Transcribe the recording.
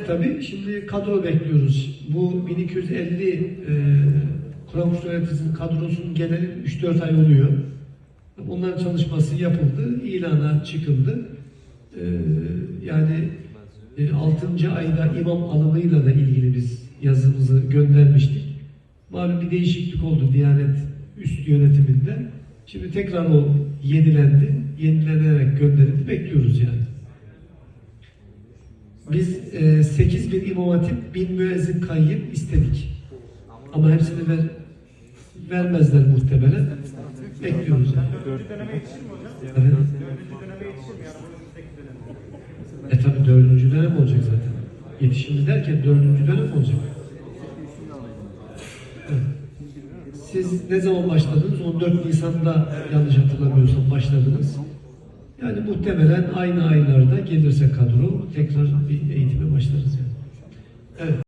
tabii. Şimdi kadro bekliyoruz. Bu 1250 Kur'an kursu öğretisinin kadrosunun geneli 3-4 ay oluyor. Onların çalışması yapıldı, ilana çıkıldı. Yani 6. ayda imam alımıyla da ilgili biz yazımızı göndermiştik. Malum bir değişiklik oldu Diyanet üst yönetiminde. Şimdi tekrar o yenilendi. Yenilenerek gönderildi. Bekliyoruz yani. Biz 8.000 imam hatip, 1000 müezzin kayyım istedik. Ama hepsini vermezler muhtemelen. Bekliyoruz yani. Dördüncü döneme yetişir mi hocam? Evet. Dördüncü döneme yetişir mi? Yani önümüzdeki dönem. Tabii 4. dönem olacak zaten. Yetişimi derken 4. dönem olacak. Evet. Siz ne zaman başladınız? 14 Nisan'da yanlış hatırlamıyorsam başladınız. Yani muhtemelen aynı aylarda gelirse kadro tekrar bir eğitime başlarız yani. Evet.